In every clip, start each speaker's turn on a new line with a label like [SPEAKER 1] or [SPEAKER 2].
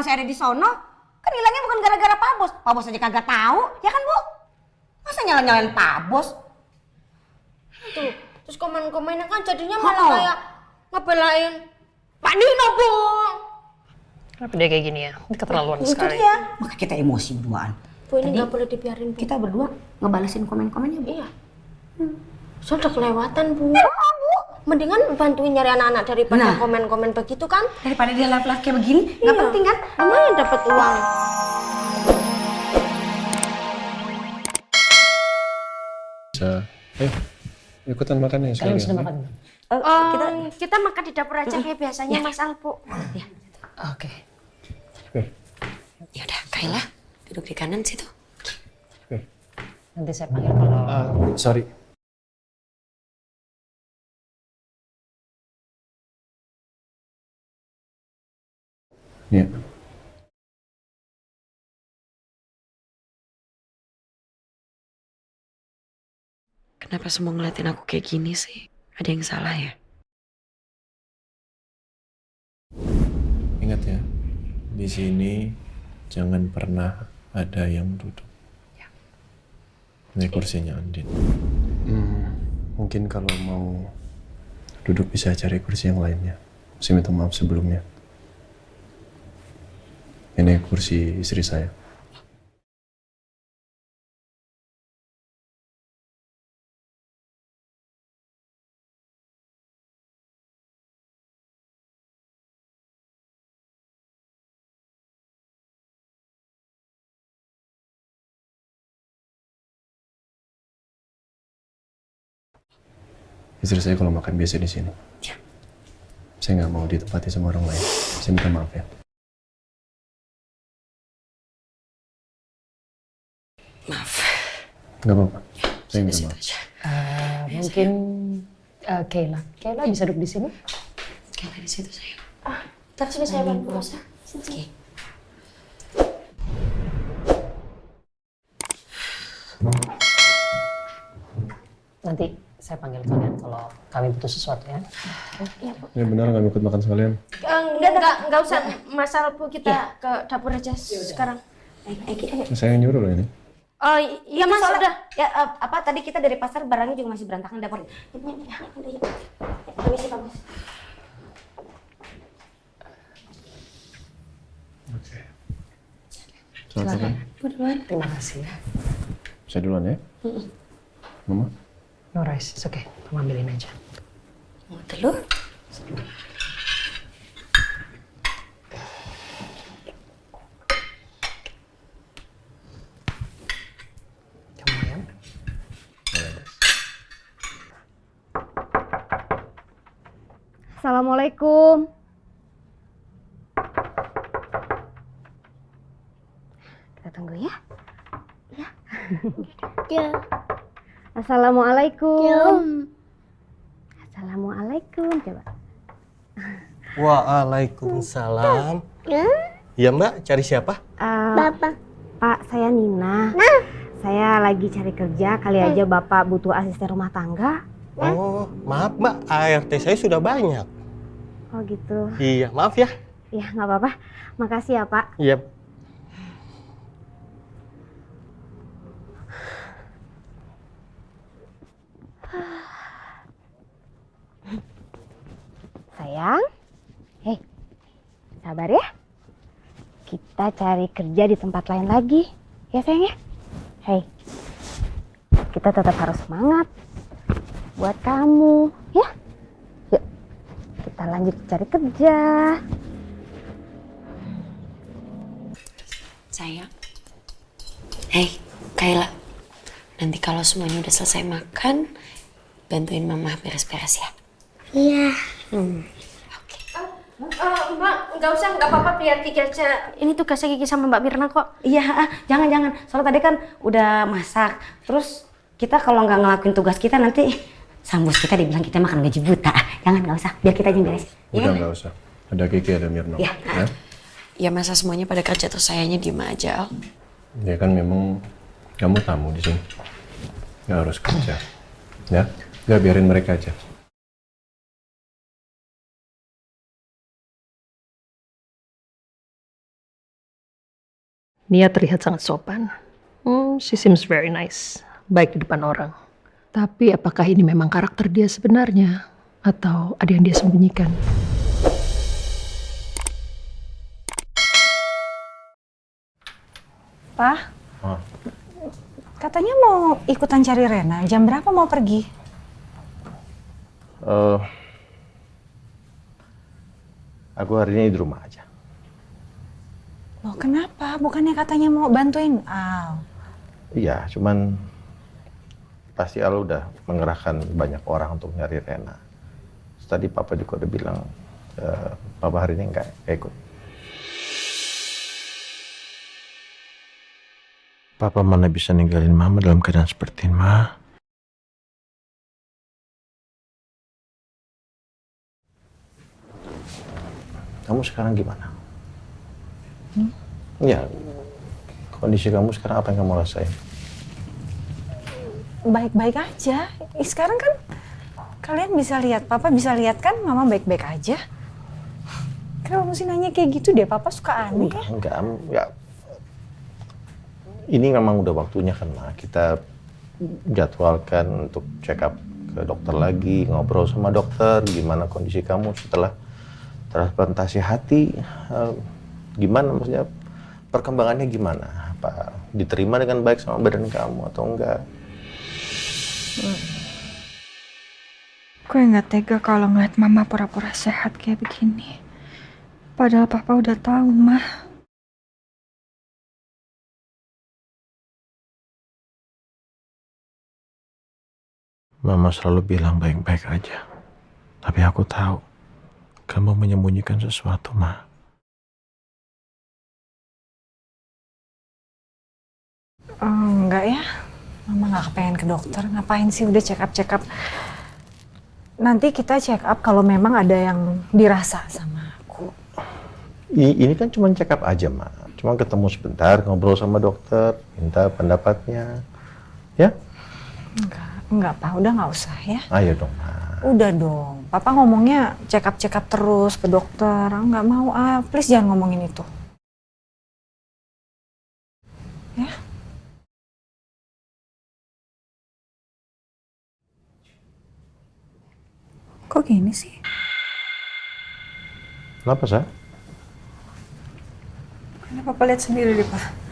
[SPEAKER 1] sekarang saya ada di sono, kan hilangnya bukan gara-gara Pak Bos. Pak Bos aja kagak tahu, ya kan Bu? Masa nyalain Pak Bos?
[SPEAKER 2] Tuh, terus komen-komennya kan jadinya malah kayak ngebelain Pak Nino, Bu.
[SPEAKER 3] Kenapa dia kayak gini ya? Ini keterlaluan sekali.
[SPEAKER 1] Itu dia, maka kita emosi berduaan.
[SPEAKER 2] Bu, ini nggak boleh dibiarin, Bu.
[SPEAKER 1] Kita berdua ngebalesin komen-komennya, Bu.
[SPEAKER 2] Iya. Soalnya udah kelewatan, Bu. Bu. Mendingan bantuin nyari anak-anak daripada komen-komen begitu kan?
[SPEAKER 1] Daripada dia live-live kayak begini, nggak penting kan?
[SPEAKER 2] Lumayan dapat uang.
[SPEAKER 4] Bisa. Ikutan makan ya
[SPEAKER 3] Kalian
[SPEAKER 4] sekalian.
[SPEAKER 3] sudah makan?
[SPEAKER 2] Kita makan di dapur aja kayak biasanya, Mas Al, Bu.
[SPEAKER 1] Ya.
[SPEAKER 3] Oke.
[SPEAKER 5] Ya udah, Kayla duduk di kanan situ.
[SPEAKER 3] Nanti saya panggil kalau...
[SPEAKER 4] Sorry. Iya.
[SPEAKER 5] Kenapa semua ngeliatin aku kayak gini sih? Ada yang salah ya?
[SPEAKER 4] Ingat ya, di sini jangan pernah ada yang duduk. Ini kursinya Andin. Mungkin kalau mau duduk bisa cari kursi yang lainnya. Saya minta maaf sebelumnya. Ini kursi istri saya. Istri saya kalau makan biasa di sini. Saya nggak mau ditempati sama orang lain. Saya minta maaf ya.
[SPEAKER 5] Maaf.
[SPEAKER 4] Nggak apa-apa. Saya
[SPEAKER 5] Di
[SPEAKER 4] minta
[SPEAKER 5] situ
[SPEAKER 4] maaf.
[SPEAKER 5] aja.
[SPEAKER 3] mungkin Kayla. Kayla bisa duduk di sini?
[SPEAKER 5] Kayla di situ sayang.
[SPEAKER 2] Terus ini saya bantu Rosa.
[SPEAKER 5] Oke.
[SPEAKER 3] Nanti saya panggil kalian kalau kami butuh sesuatu ya.
[SPEAKER 4] Ya benar nggak ikut makan sekalian.
[SPEAKER 2] Enggak usah, Mas Al, Bu. Kita ke dapur aja sekarang.
[SPEAKER 4] Saya yang nyuruh loh ini.
[SPEAKER 2] Oh iya, Mas,
[SPEAKER 1] Soalnya,
[SPEAKER 2] udah.
[SPEAKER 1] ya apa tadi kita dari pasar barangnya juga masih berantakan dapur. Permisi Pak Bos.
[SPEAKER 4] Oke. Selamat makan.
[SPEAKER 3] Terima kasih ya.
[SPEAKER 4] Saya duluan ya. Mama.
[SPEAKER 3] No rice, it's okay. Kamu ambilin aja.
[SPEAKER 5] Mau telur?
[SPEAKER 3] Kamu ya?
[SPEAKER 2] Assalamualaikum. Kita tunggu ya. Ya. Assalamualaikum. Assalamualaikum. Coba.
[SPEAKER 6] Waalaikumsalam. Ya Mbak, cari siapa?
[SPEAKER 2] Bapak. Pak, saya Nina. Saya lagi cari kerja. Kali aja Bapak butuh asisten rumah tangga.
[SPEAKER 6] Oh, maaf Mbak, ART saya sudah banyak.
[SPEAKER 2] Oh gitu.
[SPEAKER 6] Iya, maaf ya.
[SPEAKER 2] Ya nggak apa-apa. Makasih ya Pak.
[SPEAKER 6] Iya.
[SPEAKER 2] Sayang. Hei, sabar ya. Kita cari kerja di tempat lain lagi. Ya sayang ya. Hei, kita tetap harus semangat. Buat kamu, ya. Yuk, kita lanjut cari kerja.
[SPEAKER 5] Sayang. Hei, Kayla. Nanti kalau semuanya udah selesai makan, bantuin Mama beres-beres ya.
[SPEAKER 2] Iya.
[SPEAKER 7] Mbak, nggak usah, nggak apa-apa, biar Kiki aja. Ini tugasnya Kiki sama Mbak Mirna kok.
[SPEAKER 1] Iya, jangan. Soalnya tadi kan udah masak. Terus kita kalau nggak ngelakuin tugas kita nanti sambus kita dibilang kita makan gaji buta. Jangan, nggak usah. Biar kita aja yang beres.
[SPEAKER 4] Udah nggak usah. Ada Kiki, ada Mirna.
[SPEAKER 1] Ya.
[SPEAKER 5] Ya masa semuanya pada kerja terus sayanya diem aja, Al.
[SPEAKER 4] Ya kan memang kamu tamu di sini. Nggak harus kerja. Ya, nggak biarin mereka aja.
[SPEAKER 8] Nia terlihat sangat sopan. She seems very nice. Baik di depan orang. Tapi apakah ini memang karakter dia sebenarnya? Atau ada yang dia sembunyikan?
[SPEAKER 2] Pak, katanya mau ikutan cari Rena. Jam berapa mau pergi?
[SPEAKER 6] Aku hari ini di rumah aja.
[SPEAKER 2] Loh kenapa? Bukannya katanya mau bantuin Al?
[SPEAKER 6] Iya, cuman pasti Al udah mengerahkan banyak orang untuk nyari Rena. Terus tadi Papa juga udah bilang, Papa hari ini nggak ikut. Papa mana bisa ninggalin Mama dalam keadaan seperti ini, Ma? Kamu sekarang gimana? Ya, kondisi kamu sekarang apa yang kamu rasain?
[SPEAKER 2] Baik-baik aja. Sekarang kan kalian bisa lihat, Papa bisa lihat kan Mama baik-baik aja. Kenapa mesti nanya kayak gitu deh? Papa suka aneh.
[SPEAKER 6] Enggak, ya. Ini memang udah waktunya kan, Ma. Kita jadwalkan untuk check up ke dokter lagi, ngobrol sama dokter, gimana kondisi kamu setelah transplantasi hati. Gimana maksudnya, perkembangannya gimana? Apa diterima dengan baik sama badan kamu atau enggak?
[SPEAKER 9] Gue nggak tega kalau ngeliat Mama pura-pura sehat kayak begini. Padahal Papa udah tahu, Mah.
[SPEAKER 6] Mama selalu bilang baik-baik aja. Tapi aku tahu kamu menyembunyikan sesuatu, Ma.
[SPEAKER 2] Enggak ya. Mama nggak kepengen ke dokter. Ngapain sih udah check up. Nanti kita check up kalau memang ada yang dirasa sama aku.
[SPEAKER 6] Ini kan cuma check up aja, Ma. Cuma ketemu sebentar, ngobrol sama dokter, minta pendapatnya. Ya?
[SPEAKER 2] Enggak, Pak. Udah nggak usah ya.
[SPEAKER 6] Ayo dong, Ma.
[SPEAKER 2] Udah dong. Papa ngomongnya check up terus ke dokter. Nggak mau, please jangan ngomongin itu. Ya? Kok gini sih?
[SPEAKER 6] Kenapa, Sa?
[SPEAKER 2] Kenapa Papa lihat sendiri deh, Pak?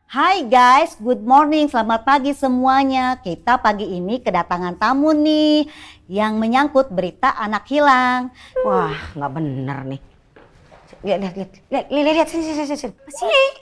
[SPEAKER 1] Hai guys, good morning, selamat pagi semuanya. Kita pagi ini kedatangan tamu nih yang menyangkut berita anak hilang. Wah, nggak bener nih. Lihat, sini.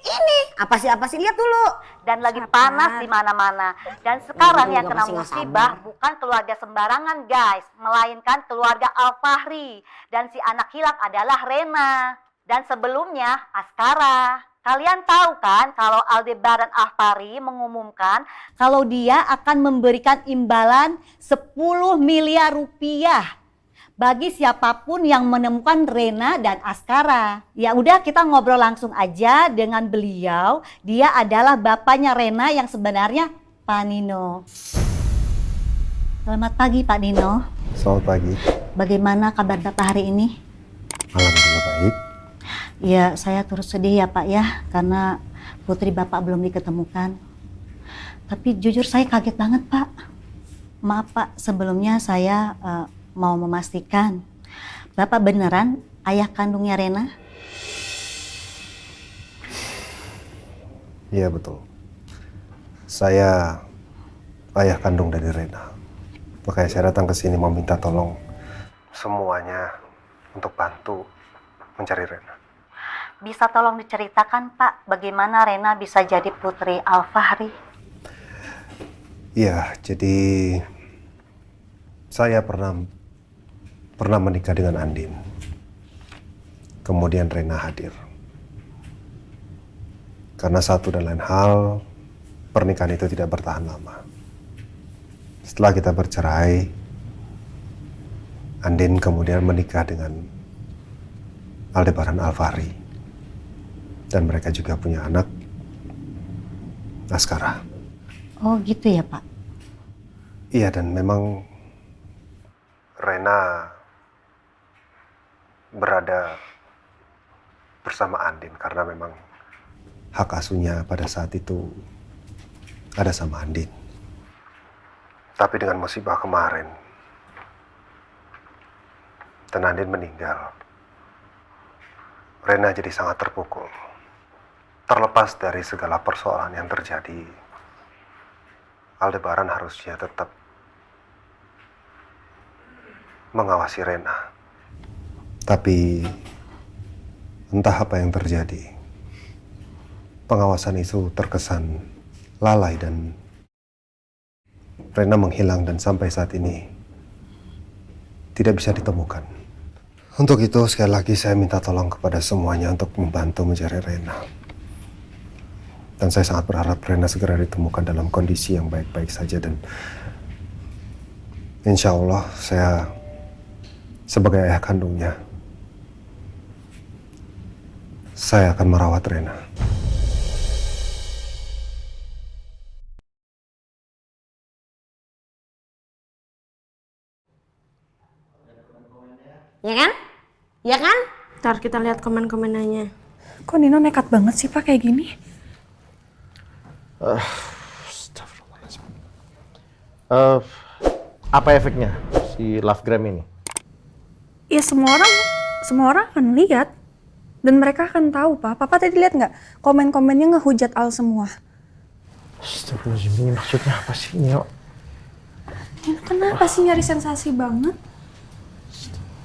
[SPEAKER 1] Ini apa sih? Lihat dulu. Dan lagi panas di mana-mana. Dan sekarang yang kena musibah bukan keluarga sembarangan guys, melainkan keluarga Al-Fahri. Dan si anak hilang adalah Rena. Dan sebelumnya Askara. Kalian tahu kan kalau Aldebaran Al-Fahri mengumumkan kalau dia akan memberikan imbalan 10 miliar rupiah bagi siapapun yang menemukan Rena dan Askara. Ya udah kita ngobrol langsung aja dengan beliau. Dia adalah bapaknya Rena yang sebenarnya Pak Nino. Selamat pagi Pak Nino.
[SPEAKER 6] Selamat pagi.
[SPEAKER 1] Bagaimana kabar Bapak hari ini?
[SPEAKER 6] Alhamdulillah baik.
[SPEAKER 1] Ya, saya turut sedih ya Pak ya, karena putri Bapak belum diketemukan. Tapi jujur saya kaget banget Pak. Maaf Pak, sebelumnya saya mau memastikan, Bapak beneran ayah kandungnya Rena?
[SPEAKER 10] Iya betul. Saya ayah kandung dari Rena. Makanya saya datang ke sini mau minta tolong semuanya untuk bantu mencari Rena.
[SPEAKER 1] Bisa tolong diceritakan Pak, bagaimana Rena bisa jadi putri Al-Fahri?
[SPEAKER 10] Iya, jadi saya pernah menikah dengan Andin. Kemudian Rena hadir. Karena satu dan lain hal, pernikahan itu tidak bertahan lama. Setelah kita bercerai, Andin kemudian menikah dengan Aldebaran Al-Fahri. Dan mereka juga punya anak, Askara.
[SPEAKER 1] Oh gitu ya Pak?
[SPEAKER 10] Iya, dan memang Rena berada bersama Andin karena memang hak asuhnya pada saat itu ada sama Andin. Tapi dengan musibah kemarin dan Andin meninggal, Rena jadi sangat terpukul. Terlepas dari segala persoalan yang terjadi, Aldebaran harusnya tetap mengawasi Rena. Tapi entah apa yang terjadi, pengawasan itu terkesan lalai dan Rena menghilang dan sampai saat ini tidak bisa ditemukan. Untuk itu sekali lagi saya minta tolong kepada semuanya untuk membantu mencari Rena. Dan saya sangat berharap Rena segera ditemukan dalam kondisi yang baik-baik saja dan insya Allah saya sebagai ayah kandungnya, saya akan merawat Rena.
[SPEAKER 1] Ya kan? Ya kan?
[SPEAKER 7] Ntar kita lihat komen-komenannya.
[SPEAKER 9] Kok Nino nekat banget sih Pak kayak gini?
[SPEAKER 6] Apa efeknya si Lovegram ini?
[SPEAKER 9] Ya semua orang akan lihat dan mereka akan tahu Pak. Papa tadi lihat nggak komen-komennya ngehujat Al semua.
[SPEAKER 6] Astagfirullahaladzim, ini maksudnya apa sih Nino?
[SPEAKER 9] Nino kenapa sih nyari sensasi banget?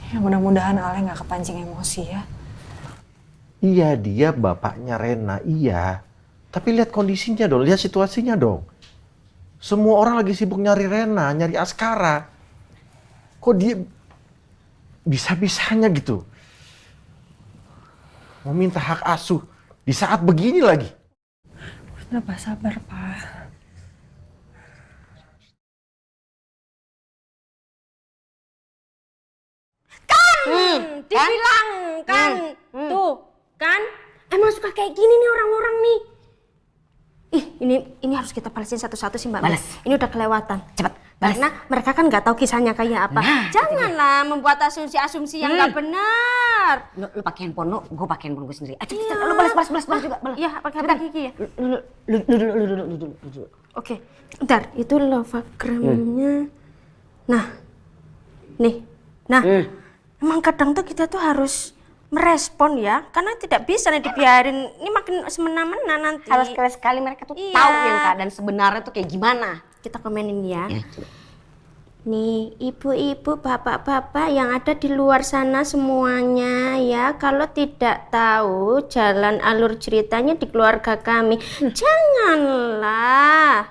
[SPEAKER 9] Ya mudah-mudahan Al nggak kepancing emosi ya.
[SPEAKER 6] Iya, dia bapaknya Rena, iya. Tapi lihat kondisinya dong, lihat situasinya dong. Semua orang lagi sibuk nyari Rena, nyari Askara. Kok dia bisa-bisanya gitu? Mau minta hak asuh di saat begini lagi.
[SPEAKER 9] Udah Pak, sabar Pak.
[SPEAKER 7] Dibilang kan, tuh kan, emang suka kayak gini nih orang-orang nih. Ih, ini harus kita balesin satu-satu sih Mbak.
[SPEAKER 1] Balas.
[SPEAKER 7] Ini udah kelewatan.
[SPEAKER 1] Cepet.
[SPEAKER 7] Karena mereka kan nggak tahu kisahnya kayak apa.
[SPEAKER 1] Nah,
[SPEAKER 7] janganlah membuat asumsi-asumsi yang nggak benar.
[SPEAKER 1] Lu pakai handphone lu, gue pakai handphone gue sendiri. Cepet, lu balas juga. Balas.
[SPEAKER 7] Iya, pakai HP Kiki ya.
[SPEAKER 1] Lu dulu.
[SPEAKER 7] Oke, ntar itu Lovagramnya. Nah, nih, emang kadang tuh kita tuh harus merespon ya, karena tidak bisa nih dibiarin, ini makin semena-mena nanti.
[SPEAKER 1] Harus sekali mereka tuh
[SPEAKER 7] Iya.
[SPEAKER 1] tahu yang keadaan sebenarnya tuh kayak gimana.
[SPEAKER 7] Kita komenin ya.
[SPEAKER 1] Ya.
[SPEAKER 7] Nih, ibu-ibu, bapak-bapak yang ada di luar sana semuanya ya, kalau tidak tahu jalan alur ceritanya di keluarga kami, janganlah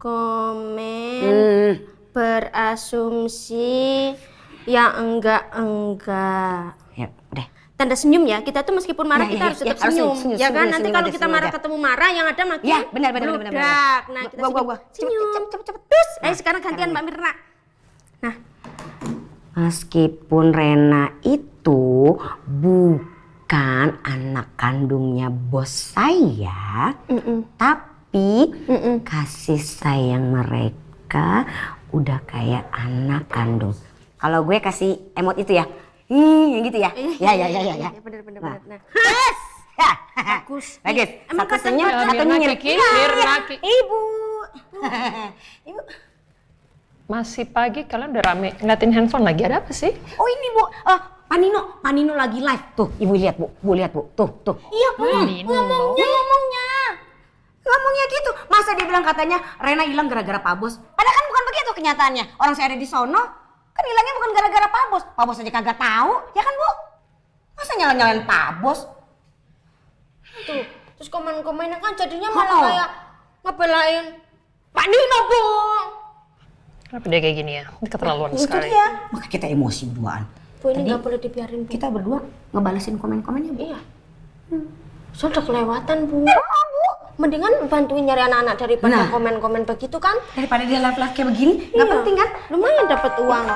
[SPEAKER 7] komen, berasumsi yang enggak.
[SPEAKER 1] Ya, udah.
[SPEAKER 7] Tanda senyum ya, kita tuh meskipun marah
[SPEAKER 1] Ya,
[SPEAKER 7] kita
[SPEAKER 1] ya,
[SPEAKER 7] harus
[SPEAKER 1] ya,
[SPEAKER 7] tetap
[SPEAKER 1] harus
[SPEAKER 7] senyum.
[SPEAKER 1] senyum,
[SPEAKER 7] Ya kan,
[SPEAKER 1] senyum,
[SPEAKER 7] nanti
[SPEAKER 1] senyum
[SPEAKER 7] kalau
[SPEAKER 1] aja,
[SPEAKER 7] kita
[SPEAKER 1] senyum
[SPEAKER 7] marah
[SPEAKER 1] aja.
[SPEAKER 7] ketemu marah yang ada makin
[SPEAKER 1] Ya, benar.
[SPEAKER 7] bludak. Nah, kita
[SPEAKER 1] Gua.
[SPEAKER 7] senyum.
[SPEAKER 1] Cepet.
[SPEAKER 7] Terus, ayo sekarang gantian Mbak Mirna. Nah,
[SPEAKER 1] Meskipun Rena itu bukan anak kandungnya bos saya, tapi kasih sayang mereka udah kayak anak kandung. Kalau gue kasih emot itu ya, yang gitu ya. Ya.
[SPEAKER 7] Bener.
[SPEAKER 1] Nah.
[SPEAKER 7] Nah,
[SPEAKER 1] Bagus.
[SPEAKER 7] Emang
[SPEAKER 1] Satu senyum, satu
[SPEAKER 8] Mirna,
[SPEAKER 1] nyinyir.
[SPEAKER 8] Kiki, Mirna, Kiki.
[SPEAKER 1] Ibu.
[SPEAKER 8] Masih pagi kalian udah rame ngeliatin handphone lagi, ada apa sih?
[SPEAKER 1] Oh ini Bu, Panino lagi live. Tuh, Ibu lihat Bu, Tuh. Iya Bu, ngomongnya gitu. Masa dia bilang katanya Rena hilang gara-gara Pak Bos? Padahal kan bukan begitu kenyataannya. Orang saya ada di sono, kan hilangnya bukan gara-gara Pak Bos. Pak Bos aja kagak tahu, ya kan Bu? Masa nyalain Pak Bos?
[SPEAKER 7] tuh. Terus komen-komennya kan jadinya malah kayak ngebelain Pak Nino, Bu.
[SPEAKER 8] Kenapa dia kayak gini ya? Ini keterlaluan
[SPEAKER 1] Itu
[SPEAKER 8] sekali.
[SPEAKER 1] dia. Maka kita emosi berduaan.
[SPEAKER 7] Bu, ini nggak boleh dibiarin, Bu.
[SPEAKER 1] Kita berdua ngebalesin komen-komennya, Bu.
[SPEAKER 7] Iya. Soalnya udah kelewatan, Bu. Mendingan bantuin nyari anak-anak daripada komen-komen begitu kan.
[SPEAKER 1] Daripada dia live-live kayak begini, nggak penting kan?
[SPEAKER 7] Lumayan dapat uang.